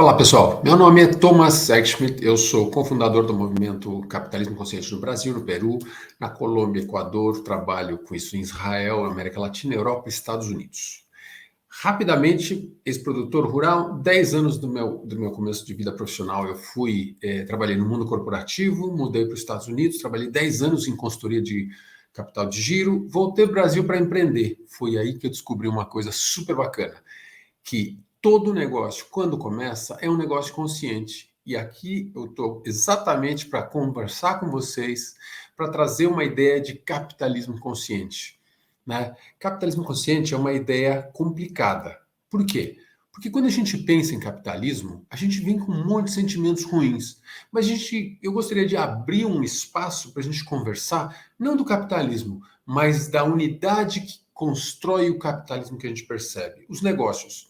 Olá, pessoal. Meu nome é Thomas Seckschmidt, eu sou cofundador do movimento Capitalismo Consciente no Brasil, no Peru, na Colômbia, Equador, trabalho com isso em Israel, América Latina, Europa e Estados Unidos. Rapidamente, ex-produtor rural, 10 anos do meu começo de vida profissional, eu trabalhei no mundo corporativo, mudei para os Estados Unidos, trabalhei 10 anos em consultoria de capital de giro, voltei para o Brasil para empreender. Foi aí que eu descobri uma coisa super bacana, que todo negócio, quando começa, é um negócio consciente. E aqui eu estou exatamente para conversar com vocês, para trazer uma ideia de capitalismo consciente. Né? Capitalismo consciente é uma ideia complicada. Por quê? Porque quando a gente pensa em capitalismo, a gente vem com um monte de sentimentos ruins. Mas eu gostaria de abrir um espaço para a gente conversar, não do capitalismo, mas da unidade que constrói o capitalismo que a gente percebe, os negócios.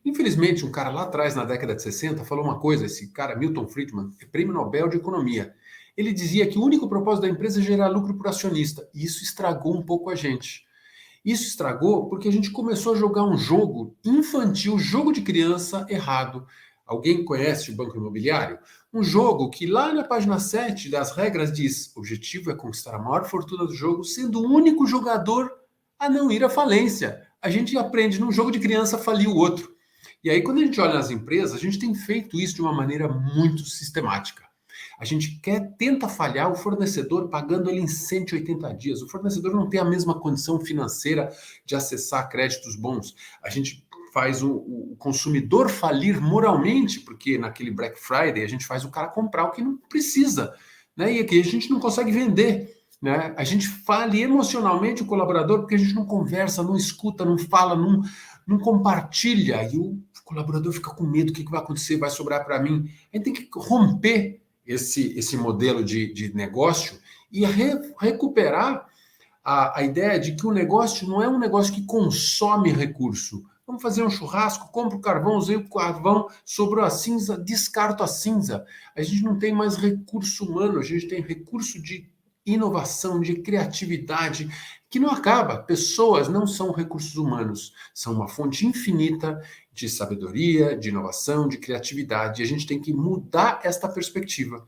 Infelizmente, um cara lá atrás, na década de 60, falou uma coisa, esse cara, Milton Friedman, é prêmio Nobel de Economia. Ele dizia que o único propósito da empresa é gerar lucro para o acionista, e isso estragou um pouco a gente. Isso estragou porque a gente começou a jogar um jogo infantil, jogo de criança errado. Alguém conhece o Banco Imobiliário? Um jogo que lá na página 7 das regras diz: o objetivo é conquistar a maior fortuna do jogo, sendo o único jogador a não ir à falência. A gente aprende num jogo de criança a falir o outro. E aí, quando a gente olha nas empresas, a gente tem feito isso de uma maneira muito sistemática. A gente tenta falhar o fornecedor pagando ele em 180 dias. O fornecedor não tem a mesma condição financeira de acessar créditos bons. A gente faz o consumidor falir moralmente, porque naquele Black Friday a gente faz o cara comprar o que não precisa, né? E aqui a gente não consegue vender. Né? A gente fale emocionalmente o colaborador porque a gente não conversa, não escuta, não fala, não compartilha. E o colaborador fica com medo: o que vai acontecer? Vai sobrar para mim? A gente tem que romper esse modelo de negócio e recuperar a ideia de que o negócio não é um negócio que consome recurso. Vamos fazer um churrasco, compro carvão, usei o carvão, sobrou a cinza, descarto a cinza. A gente não tem mais recurso humano, a gente tem recurso de inovação, de criatividade, que não acaba. Pessoas não são recursos humanos, são uma fonte infinita de sabedoria, de inovação, de criatividade. E a gente tem que mudar esta perspectiva.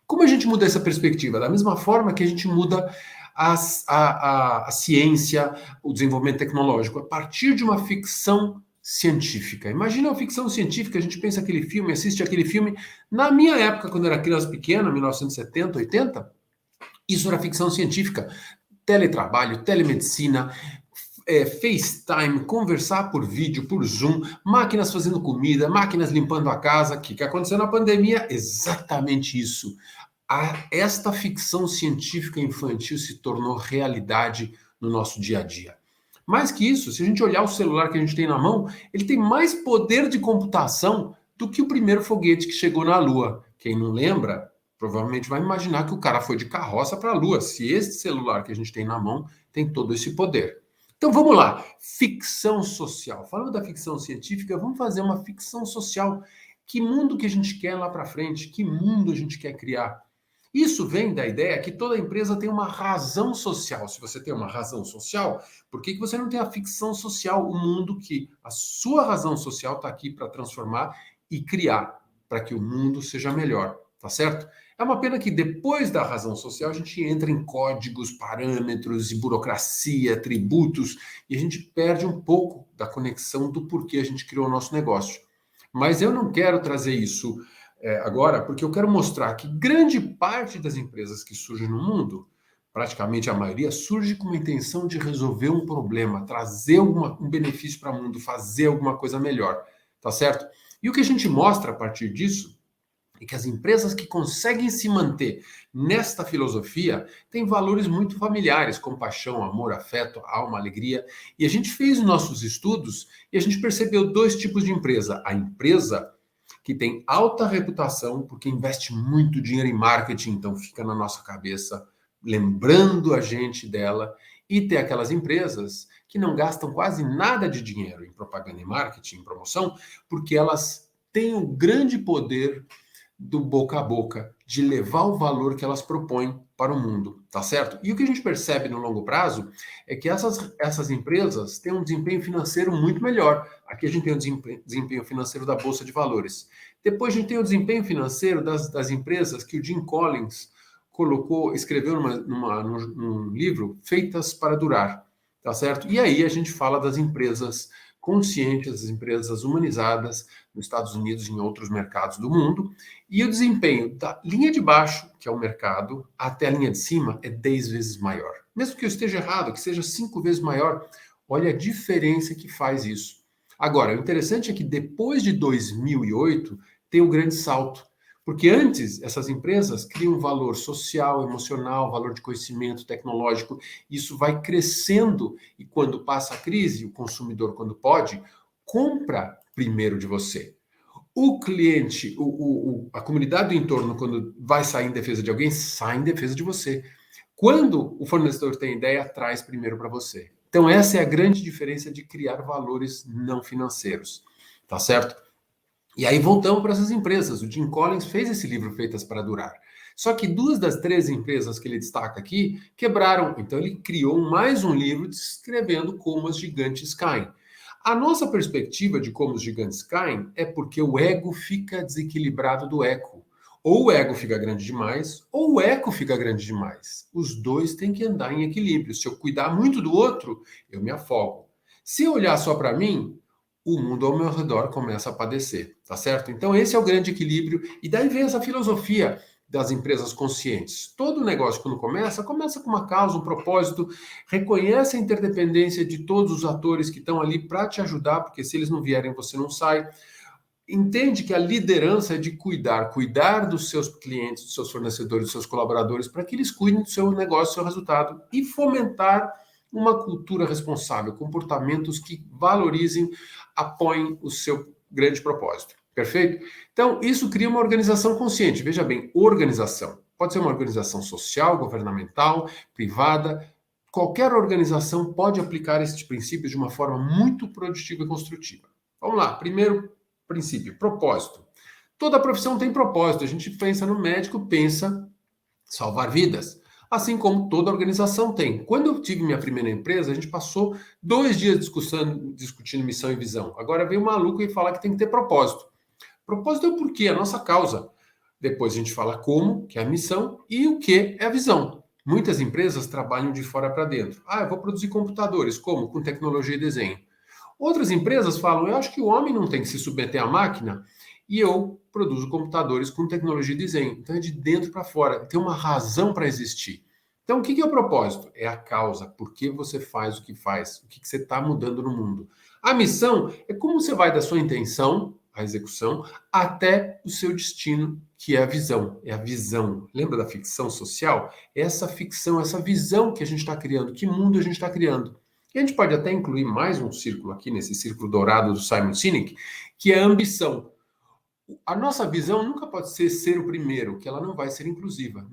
Como a gente muda essa perspectiva? Da mesma forma que a gente muda a ciência, o desenvolvimento tecnológico, a partir de uma ficção científica. Imagina a ficção científica, a gente pensa aquele filme, assiste aquele filme. Na minha época, quando eu era criança pequena, 1970, 80, isso era ficção científica. Teletrabalho, telemedicina, FaceTime, conversar por vídeo, por Zoom, máquinas fazendo comida, máquinas limpando a casa. O que aconteceu na pandemia? Exatamente isso. Esta ficção científica infantil se tornou realidade no nosso dia a dia. Mais que isso, se a gente olhar o celular que a gente tem na mão, ele tem mais poder de computação do que o primeiro foguete que chegou na Lua. Quem não lembra, provavelmente vai imaginar que o cara foi de carroça para a Lua, se esse celular que a gente tem na mão tem todo esse poder. Então vamos lá, ficção social. Falando da ficção científica, vamos fazer uma ficção social. Que mundo que a gente quer lá para frente? Que mundo a gente quer criar? Isso vem da ideia que toda empresa tem uma razão social. Se você tem uma razão social, por que você não tem a ficção social? O mundo que a sua razão social está aqui para transformar e criar, para que o mundo seja melhor, tá certo? É uma pena que depois da razão social a gente entra em códigos, parâmetros e burocracia, tributos, e a gente perde um pouco da conexão do porquê a gente criou o nosso negócio. Mas eu não quero trazer isso agora, porque eu quero mostrar que grande parte das empresas que surgem no mundo, praticamente a maioria, surge com uma intenção de resolver um problema, trazer um benefício para o mundo, fazer alguma coisa melhor, tá certo? E o que a gente mostra a partir disso é que as empresas que conseguem se manter nesta filosofia têm valores muito familiares: compaixão, amor, afeto, alma, alegria. E a gente fez nossos estudos e a gente percebeu dois tipos de empresa. A empresa que tem alta reputação, porque investe muito dinheiro em marketing, então fica na nossa cabeça, lembrando a gente dela, e tem aquelas empresas que não gastam quase nada de dinheiro em propaganda e marketing, em promoção, porque elas têm um grande poder do boca a boca, de levar o valor que elas propõem para o mundo, tá certo? E o que a gente percebe no longo prazo é que essas empresas têm um desempenho financeiro muito melhor. Aqui a gente tem o desempenho financeiro da Bolsa de Valores. Depois a gente tem o desempenho financeiro das empresas que o Jim Collins escreveu num livro, Feitas para Durar, tá certo? E aí a gente fala das empresas conscientes, das empresas humanizadas nos Estados Unidos e em outros mercados do mundo, e o desempenho da linha de baixo, que é o mercado, até a linha de cima é 10 vezes maior. Mesmo que eu esteja errado, que seja 5 vezes maior, olha a diferença que faz isso. Agora, o interessante é que depois de 2008 tem um grande salto. Porque antes, essas empresas criam valor social, emocional, valor de conhecimento tecnológico. Isso vai crescendo e quando passa a crise, o consumidor, quando pode, compra primeiro de você. O cliente, a comunidade do entorno, quando vai sair em defesa de alguém, sai em defesa de você. Quando o fornecedor tem ideia, traz primeiro para você. Então, essa é a grande diferença de criar valores não financeiros. Tá certo? E aí voltamos para essas empresas. O Jim Collins fez esse livro Feitas para Durar. Só que 2 das 3 empresas que ele destaca aqui quebraram. Então ele criou mais um livro descrevendo como as gigantes caem. A nossa perspectiva de como os gigantes caem é porque o ego fica desequilibrado do eco. Ou o ego fica grande demais, ou o eco fica grande demais. Os dois têm que andar em equilíbrio. Se eu cuidar muito do outro, eu me afogo. Se eu olhar só para mim, o mundo ao meu redor começa a padecer, tá certo? Então esse é o grande equilíbrio e daí vem essa filosofia das empresas conscientes. Todo negócio quando começa com uma causa, um propósito, reconhece a interdependência de todos os atores que estão ali para te ajudar, porque se eles não vierem você não sai. Entende que a liderança é de cuidar dos seus clientes, dos seus fornecedores, dos seus colaboradores, para que eles cuidem do seu negócio, do seu resultado e fomentar uma cultura responsável, comportamentos que valorizem, apoiem o seu grande propósito. Perfeito? Então, isso cria uma organização consciente. Veja bem, organização. Pode ser uma organização social, governamental, privada. Qualquer organização pode aplicar esses princípios de uma forma muito produtiva e construtiva. Vamos lá. Primeiro princípio, propósito. Toda profissão tem propósito. A gente pensa no médico, pensa salvar vidas. Assim como toda organização tem. Quando eu tive minha primeira empresa, a gente passou 2 dias discutindo missão e visão. Agora vem um maluco e fala que tem que ter propósito. Propósito é o porquê, a nossa causa. Depois a gente fala como, que é a missão, e o que é a visão. Muitas empresas trabalham de fora para dentro. Ah, eu vou produzir computadores. Como? Com tecnologia e desenho. Outras empresas falam, eu acho que o homem não tem que se submeter à máquina e eu produzo computadores com tecnologia e desenho. Então é de dentro para fora, tem uma razão para existir. Então o que é o propósito? É a causa, por que você faz, o que você está mudando no mundo. A missão é como você vai da sua intenção, a execução, até o seu destino, que é a visão. É a visão. Lembra da ficção social? Essa ficção, essa visão que a gente está criando, que mundo a gente está criando. E a gente pode até incluir mais um círculo aqui, nesse círculo dourado do Simon Sinek, que é a ambição. A nossa visão nunca pode ser o primeiro, que ela não vai ser inclusiva.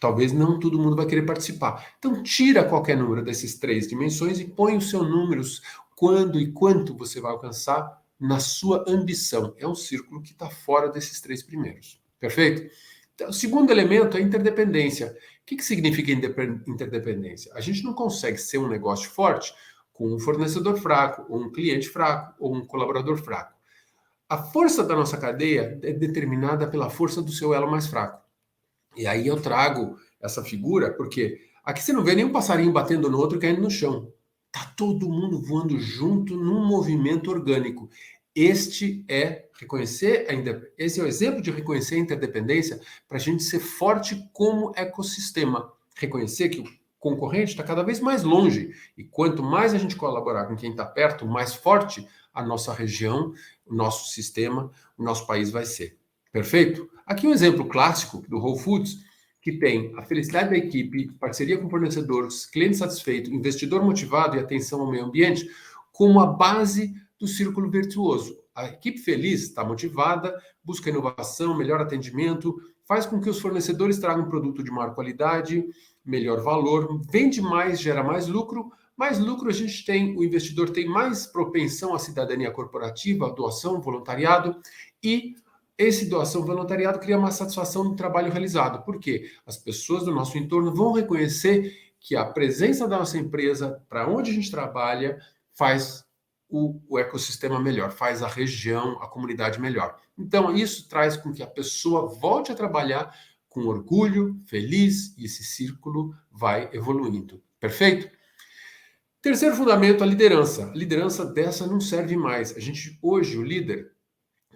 Talvez não todo mundo vai querer participar. Então, tira qualquer número dessas 3 dimensões e põe os seus números, quando e quanto você vai alcançar na sua ambição. É um círculo que está fora desses 3 primeiros. Perfeito? Então, o segundo elemento é a interdependência. O que significa interdependência? A gente não consegue ser um negócio forte com um fornecedor fraco, ou um cliente fraco, ou um colaborador fraco. A força da nossa cadeia é determinada pela força do seu elo mais fraco. E aí eu trago essa figura, porque aqui você não vê nenhum passarinho batendo no outro e caindo no chão. Tá todo mundo voando junto num movimento orgânico. Esse é o exemplo de reconhecer a interdependência para a gente ser forte como ecossistema. Reconhecer que o concorrente está cada vez mais longe. E quanto mais a gente colaborar com quem está perto, mais forte a nossa região, o nosso sistema, o nosso país vai ser. Perfeito? Aqui um exemplo clássico do Whole Foods, que tem a felicidade da equipe, parceria com fornecedores, cliente satisfeito, investidor motivado e atenção ao meio ambiente, como a base do círculo virtuoso. A equipe feliz está motivada, busca inovação, melhor atendimento, faz com que os fornecedores tragam um produto de maior qualidade, melhor valor, vende mais, gera mais lucro a gente tem, o investidor tem mais propensão à cidadania corporativa, à doação, voluntariado, e esse doação voluntariado cria uma satisfação no trabalho realizado. Por quê? As pessoas do nosso entorno vão reconhecer que a presença da nossa empresa, para onde a gente trabalha, faz o ecossistema melhor, faz a região, a comunidade melhor. Então, isso traz com que a pessoa volte a trabalhar com orgulho, feliz, e esse círculo vai evoluindo. Perfeito? Terceiro fundamento, a liderança. A liderança dessa não serve mais. A gente, hoje, o líder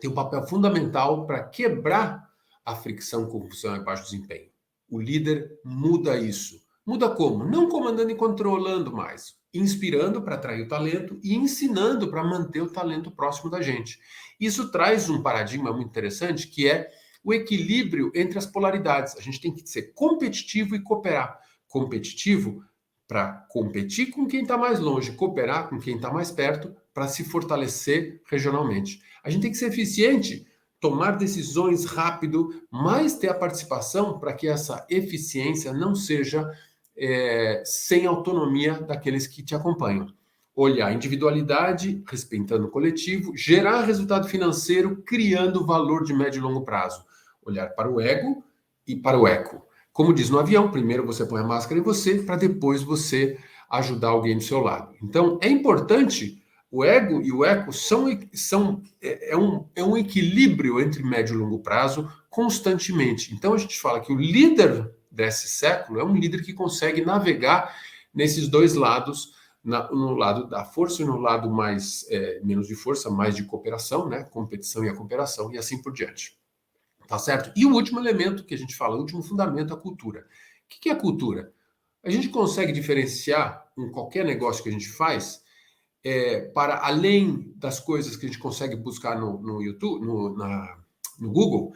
tem um papel fundamental para quebrar a fricção, confusão e baixo desempenho. O líder muda isso. Muda como? Não comandando e controlando mais, inspirando para atrair o talento e ensinando para manter o talento próximo da gente. Isso traz um paradigma muito interessante, que é o equilíbrio entre as polaridades. A gente tem que ser competitivo e cooperar. Competitivo para competir com quem está mais longe, cooperar com quem está mais perto para se fortalecer regionalmente. A gente tem que ser eficiente, tomar decisões rápido, mas ter a participação para que essa eficiência não seja sem autonomia daqueles que te acompanham. Olhar a individualidade, respeitando o coletivo, gerar resultado financeiro, criando valor de médio e longo prazo. Olhar para o ego e para o eco. Como diz no avião, primeiro você põe a máscara em você, para depois você ajudar alguém do seu lado. Então, é importante, o ego e o eco é um equilíbrio entre médio e longo prazo constantemente. Então, a gente fala que o líder desse século é um líder que consegue navegar nesses dois lados, no lado da força e no lado mais menos de força, mais de cooperação, né? Competição e a cooperação, e assim por diante. Tá certo? E o último elemento que a gente fala, o último fundamento, a cultura. O que é a cultura? A gente consegue diferenciar em qualquer negócio que a gente faz, para além das coisas que a gente consegue buscar no YouTube, no Google,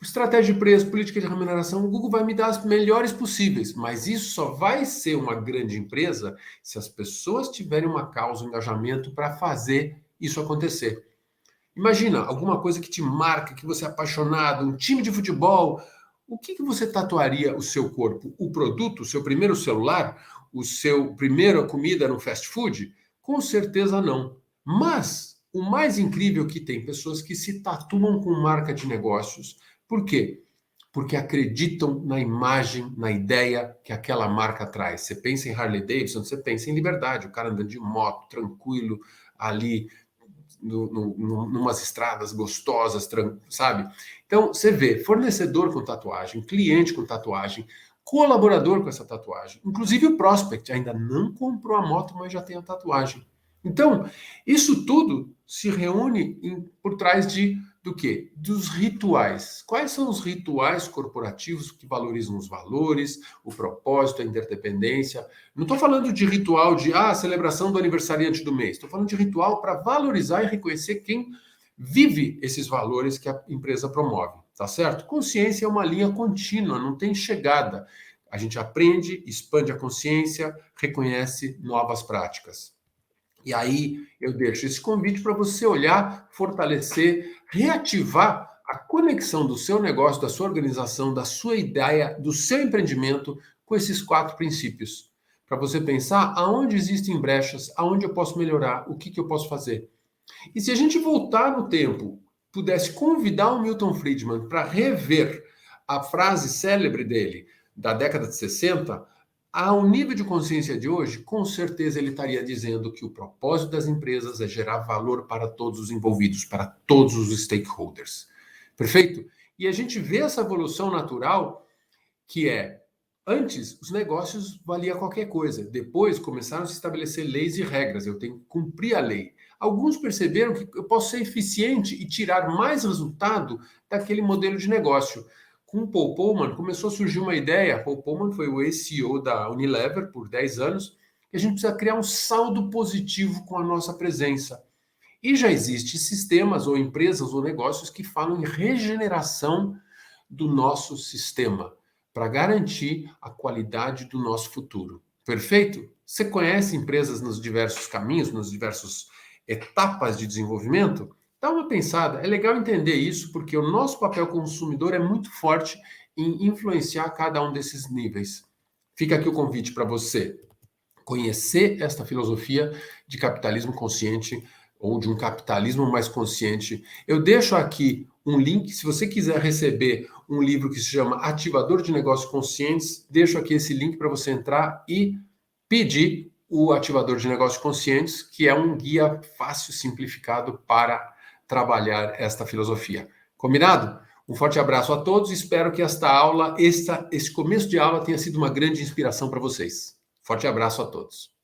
estratégia de preço, política de remuneração, o Google vai me dar as melhores possíveis, mas isso só vai ser uma grande empresa se as pessoas tiverem uma causa, um engajamento para fazer isso acontecer. Imagina alguma coisa que te marca, que você é apaixonado, um time de futebol. O que você tatuaria o seu corpo? O produto, o seu primeiro celular? O seu primeira comida no fast food? Com certeza não. Mas o mais incrível é que tem pessoas que se tatuam com marca de negócios. Por quê? Porque acreditam na imagem, na ideia que aquela marca traz. Você pensa em Harley Davidson, você pensa em liberdade, o cara andando de moto, tranquilo, ali numas estradas gostosas, sabe? Então, você vê fornecedor com tatuagem, cliente com tatuagem, colaborador com essa tatuagem, inclusive o prospect ainda não comprou a moto, mas já tem a tatuagem. Então, isso tudo se reúne por trás do quê? Dos rituais. Quais são os rituais corporativos que valorizam os valores, o propósito, a interdependência? Não estou falando de ritual de celebração do aniversariante do mês. Estou falando de ritual para valorizar e reconhecer quem vive esses valores que a empresa promove, tá certo? Consciência é uma linha contínua, não tem chegada. A gente aprende, expande a consciência, reconhece novas práticas. E aí eu deixo esse convite para você olhar, fortalecer, reativar a conexão do seu negócio, da sua organização, da sua ideia, do seu empreendimento com esses 4 princípios. Para você pensar aonde existem brechas, aonde eu posso melhorar, o que eu posso fazer. E se a gente voltar no tempo, pudesse convidar o Milton Friedman para rever a frase célebre dele, da década de 60, ao nível de consciência de hoje, com certeza ele estaria dizendo que o propósito das empresas é gerar valor para todos os envolvidos, para todos os stakeholders. Perfeito? E a gente vê essa evolução natural que antes os negócios valia qualquer coisa, depois começaram a se estabelecer leis e regras, eu tenho que cumprir a lei. Alguns perceberam que eu posso ser eficiente e tirar mais resultado daquele modelo de negócio. Com o Paul Polman, começou a surgir uma ideia. Paul Polman foi o ex-CEO da Unilever por 10 anos, que a gente precisa criar um saldo positivo com a nossa presença. E já existem sistemas ou empresas ou negócios que falam em regeneração do nosso sistema para garantir a qualidade do nosso futuro. Perfeito? Você conhece empresas nos diversos caminhos, nas diversas etapas de desenvolvimento? Dá uma pensada, é legal entender isso, porque o nosso papel consumidor é muito forte em influenciar cada um desses níveis. Fica aqui o convite para você conhecer esta filosofia de capitalismo consciente ou de um capitalismo mais consciente. Eu deixo aqui um link. Se você quiser receber um livro que se chama Ativador de Negócios Conscientes, deixo aqui esse link para você entrar e pedir o Ativador de Negócios Conscientes, que é um guia fácil, simplificado para trabalhar esta filosofia. Combinado? Um forte abraço a todos. Espero que esta aula, esse começo de aula tenha sido uma grande inspiração para vocês. Forte abraço a todos.